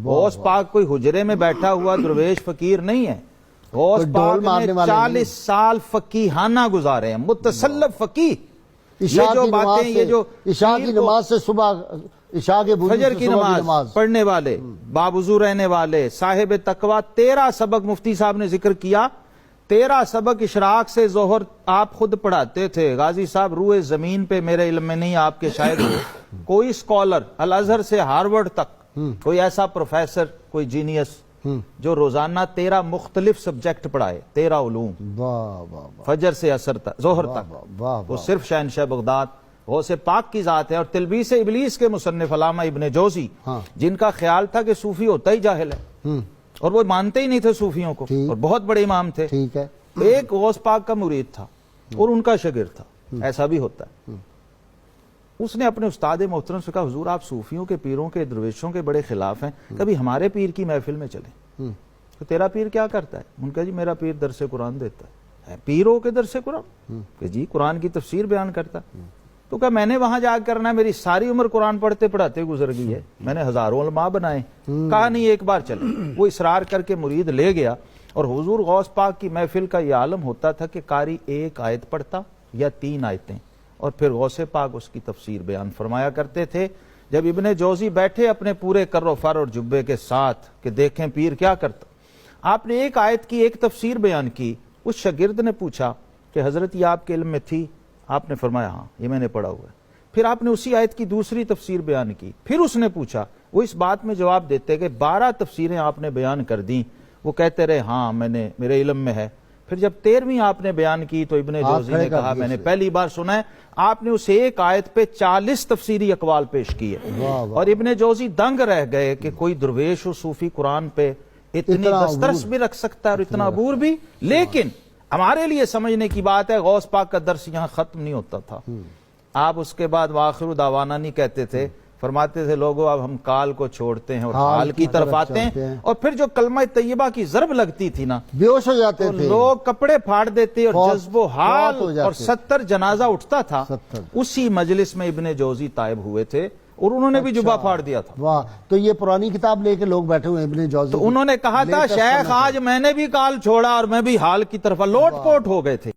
غوث پاک کوئی حجرے میں بیٹھا ہوا درویش فقیر نہیں ہے، غوث پاک نے 40 سال فقیہانہ گزارے ہیں، متسلب فقیہ۔ یہ جو باتیں، یہ جو عشاء کی نماز سے صبح، عشاء کے فجر کی نماز پڑھنے والے، باوضو رہنے والے، صاحب تقویٰ، 13 سبق مفتی صاحب نے ذکر کیا، 13 سبق اشراق سے ظہر آپ خود پڑھاتے تھے۔ غازی صاحب روئے زمین پہ، میرے علم میں نہیں آپ کے شاید ہو، کوئی سکولر الازہر سے ہارورڈ تک کوئی ایسا پروفیسر، کوئی جینیس جو روزانہ 13 مختلف سبجیکٹ پڑھائے، 13 علوم، فجر سے عصر تک، ظہر تک، وہ صرف شہنشاہ بغداد غوث پاک کی ذات ہے۔ اور تلبیس ابلیس کے مصنف علامہ ابن جوزی، جن کا خیال تھا کہ صوفی ہوتا ہی جاہل ہے اور وہ مانتے ہی نہیں تھے صوفیوں کو، اور بہت بڑے امام تھے، ایک غوث پاک کا مرید تھا اور ان کا شاگرد تھا، ایسا بھی ہوتا ہے۔ اس نے اپنے استاد محترم سے کہا، حضور آپ صوفیوں کے، پیروں کے، درویشوں کے بڑے خلاف ہیں، کبھی ہمارے پیر کی محفل میں چلیں۔ تو تیرا پیر کیا کرتا ہے؟ ان کا جی میرا پیر درس قرآن دیتا ہے۔ پیروں کے درس قرآن؟ کہ جی قرآن کی تفسیر بیان کرتا ہے۔ تو کہا میں نے وہاں جا کرنا ہے، میری ساری عمر قرآن پڑھتے پڑھاتے گزر گئی ہے، میں نے ہزاروں علماء بنائے۔ کہا نہیں ایک بار چلے۔ وہ اصرار کر کے مرید لے گیا، اور حضور غوث پاک کی محفل کا یہ عالم ہوتا تھا کہ قاری ایک آیت پڑھتا یا 3 آیتیں، اور پھر غوث پاک اس کی تفسیر بیان فرمایا کرتے تھے۔ جب ابن جوزی بیٹھے اپنے پورے کر و فر اور جبے کے ساتھ کہ دیکھیں پیر کیا کرتا، آپ نے ایک آیت کی ایک تفسیر بیان کی۔ اس شاگرد نے پوچھا کہ حضرت یہ آپ کے علم میں تھی؟ آپ نے فرمایا ہاں یہ میں نے پڑھا ہوا ہے۔ پھر آپ نے اسی آیت کی دوسری تفسیر بیان کی۔ پھر اس نے پوچھا، وہ اس بات میں جواب دیتے کہ 12 تفسیریں آپ نے بیان کر دیں۔ وہ کہتے رہے ہاں میرے علم میں ہے۔ پھر جب 13ویں آپ نے بیان کی تو ابن جوزی نے کہا میں نے پہلی بار سنا ہے۔ آپ نے اس ایک آیت پہ 40 تفسیری اقوال پیش کیے، اور ابن جوزی دنگ رہ گئے کہ کوئی درویش و صوفی قرآن پہ اتنی دسترس بھی رکھ سکتا ہے اور اتنا عبور بھی۔ لیکن ہمارے لیے سمجھنے کی بات ہے، غوث پاک کا درس یہاں ختم نہیں ہوتا تھا۔ آپ اس کے بعد وآخر دعوانا نہیں کہتے تھے، فرماتے تھے لوگوں اب ہم کال کو چھوڑتے ہیں اور حال کی طرف آتے ہیں۔ اور پھر جو کلمہ طیبہ کی ضرب لگتی تھی نا، بے ہوش ہو جاتے تھے، لوگ کپڑے پھاڑ دیتے اور جذب و حال، اور 70 جنازہ اٹھتا تھا۔ اسی مجلس میں ابن جوزی طائب ہوئے تھے اور انہوں نے بھی جبہ پھاڑ دیا تھا۔ واہ، تو یہ پرانی کتاب لے کے لوگ بیٹھے ہوئے ابن جوزی، تو انہوں نے کہا تھا شیخ آج میں نے بھی کال چھوڑا اور میں بھی حال کی طرف لوٹ پوٹ ہو گئے تھے۔